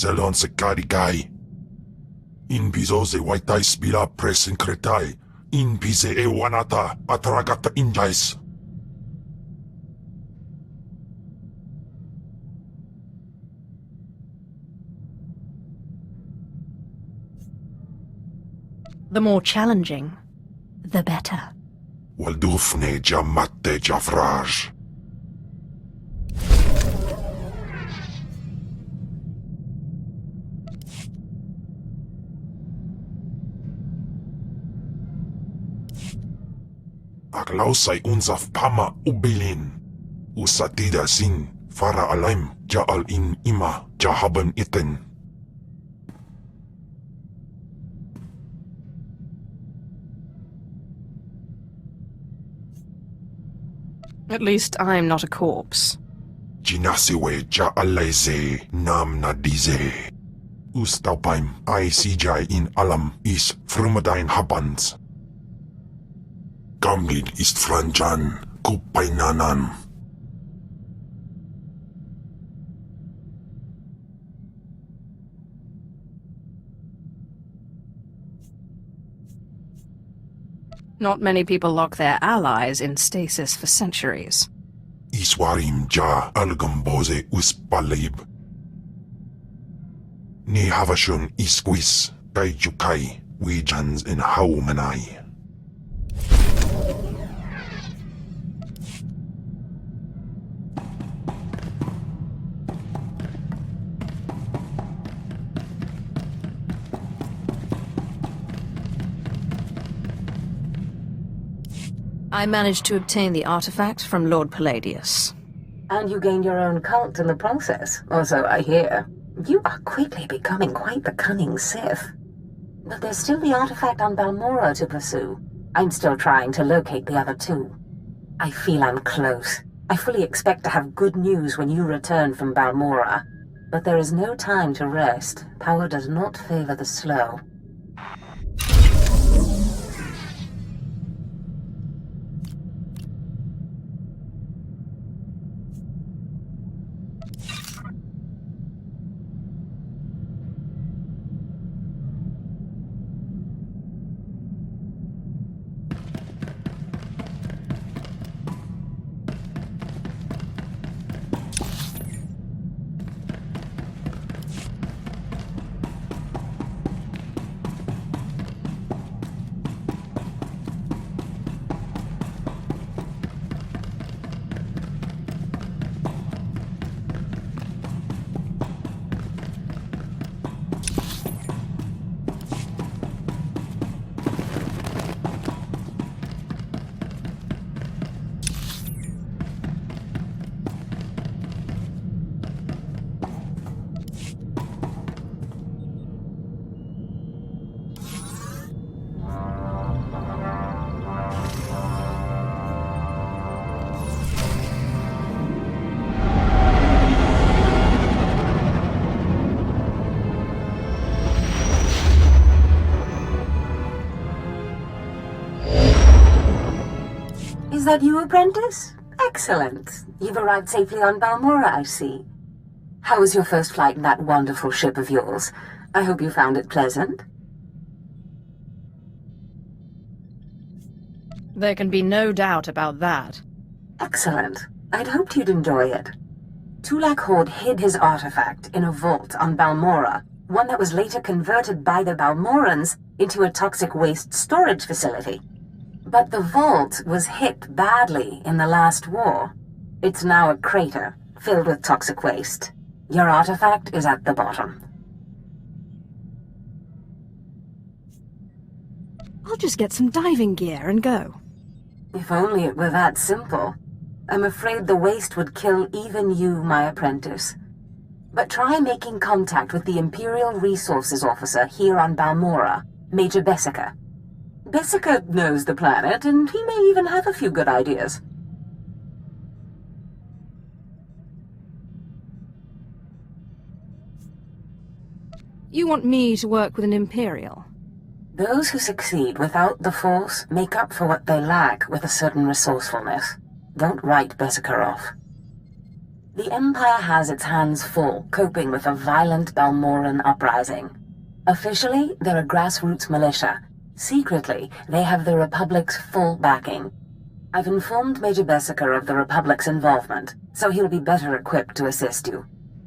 zelon se karigay. In piso se waitai spila presin kretai. In pise e wanata atragata injais. The more challenging, the better. Waldufne jamatte jafraj. Aklausay unsaf pama ubilin. Usatida sin fara alaim jaal in ima jahaban iten. At least I'm not a corpse. Jinasiwe jaalaize nam nadize. Ustaupaim ai sijay in alam is frumadain habans. Gamlin ist franjan kupainanan. Not many people lock their allies in stasis for centuries. Iswarim ja algamboze uspalib. Ni havashun isquis kai jukai wijans in haumanai. I managed to obtain the artifact from Lord Palladius. And you gained your own cult in the process, or so I hear. You are quickly becoming quite the cunning Sith. But there's still the artifact on Balmorra to pursue. I'm still trying to locate the other two. I feel I'm close. I fully expect to have good news when you return from Balmorra. But there is no time to rest. Power does not favor the slow. Is that you, apprentice? Excellent. You've arrived safely on Balmorra, I see. How was your first flight in that wonderful ship of yours? I hope you found it pleasant. There can be no doubt about that. Excellent. I'd hoped you'd enjoy it. Tulak Horde hid his artifact in a vault on Balmorra, one that was later converted by the Balmorrans into a toxic waste storage facility. But the vault was hit badly in the last war. It's now a crater, filled with toxic waste. Your artifact is at the bottom. I'll just get some diving gear and go. If only it were that simple. I'm afraid the waste would kill even you, my apprentice. But try making contact with the Imperial Resources Officer here on Balmorra, Major Bessica. Bessica knows the planet, and he may even have a few good ideas. You want me to work with an Imperial? Those who succeed without the Force make up for what they lack with a certain resourcefulness. Don't write Bessica off. The Empire has its hands full, coping with a violent Balmorran uprising. Officially, they're a grassroots militia. Secretly, they have the Republic's full backing. I've informed Major Bessiker of the Republic's involvement, so he'll be better equipped to assist you.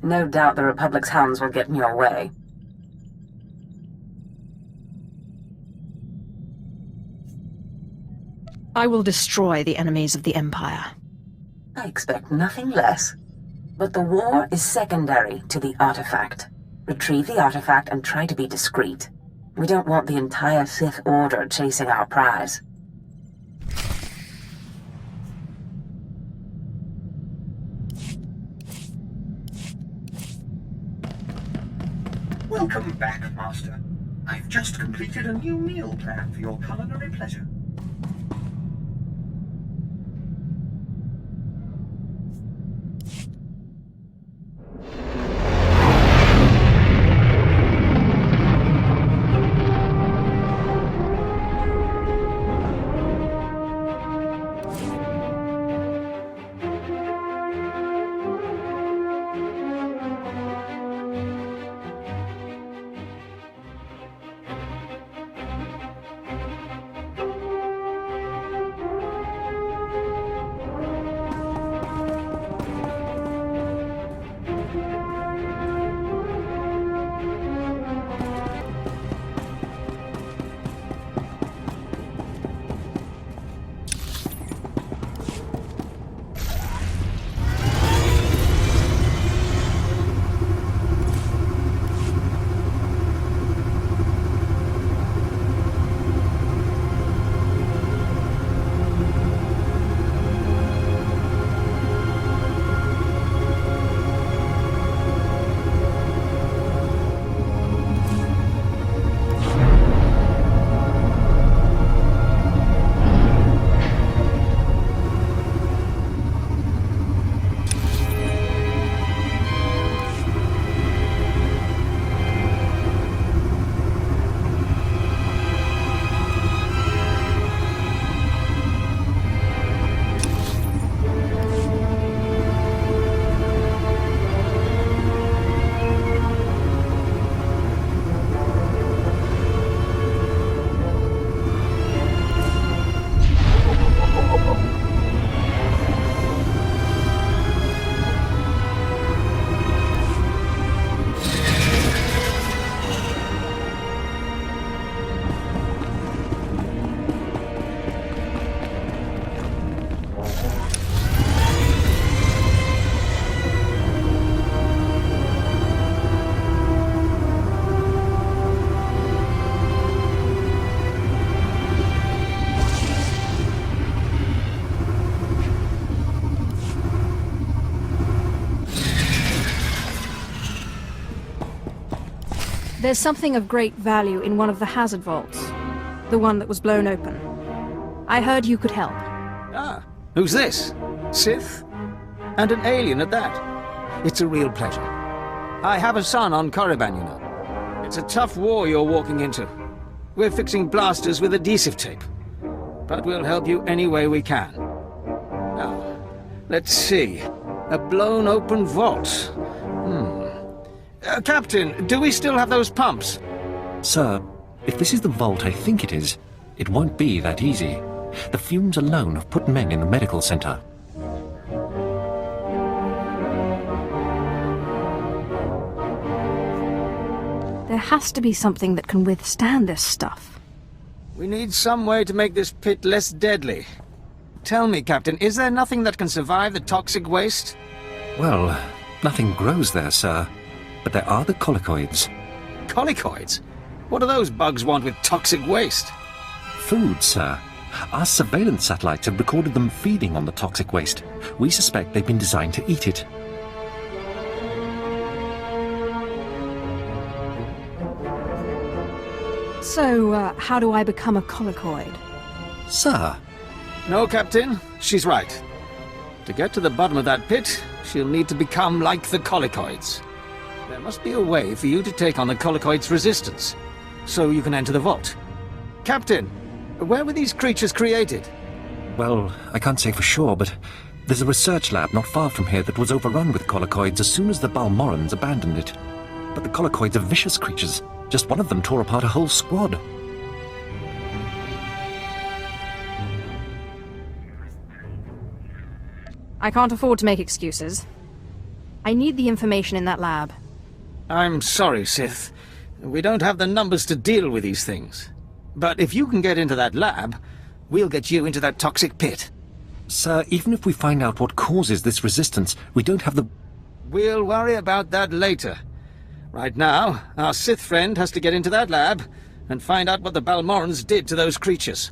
No doubt the Republic's hounds will get in your way. I will destroy the enemies of the Empire. I expect nothing less. But the war is secondary to the artifact. Retrieve the artifact and try to be discreet. We don't want the entire Sith Order chasing our prize. Welcome back, Master. I've just completed a new meal plan for your culinary pleasure. There's something of great value in one of the hazard vaults. The one that was blown open. I heard you could help. Ah, who's this? Sith? And an alien at that. It's a real pleasure. I have a son on Korriban, you know. It's a tough war you're walking into. We're fixing blasters with adhesive tape. But we'll help you any way we can. Now, let's see. A blown open vault. Captain, do we still have those pumps? Sir, if this is the vault I think it is, it won't be that easy. The fumes alone have put men in the medical center. There has to be something that can withstand this stuff. We need some way to make this pit less deadly. Tell me, Captain, is there nothing that can survive the toxic waste? Well, nothing grows there, sir. But there are the colicoids. Colicoids? What do those bugs want with toxic waste? Food, sir. Our surveillance satellites have recorded them feeding on the toxic waste. We suspect they've been designed to eat it. So, how do I become a colicoid? Sir? No, Captain. She's right. To get to the bottom of that pit, she'll need to become like the colicoids. There must be a way for you to take on the colicoids' resistance, so you can enter the vault. Captain, where were these creatures created? Well, I can't say for sure, but There's a research lab not far from here that was overrun with collocoids as soon as the Balmorrans abandoned it. But the collocoids are vicious creatures. Just one of them tore apart a whole squad. I can't afford to make excuses. I need the information in that lab. I'm sorry, Sith. We don't have the numbers to deal with these things. But if you can get into that lab, we'll get you into that toxic pit. Sir, even if we find out what causes this resistance, we don't have the... We'll worry about that later. Right now, our Sith friend has to get into that lab and find out what the Balmorrans did to those creatures.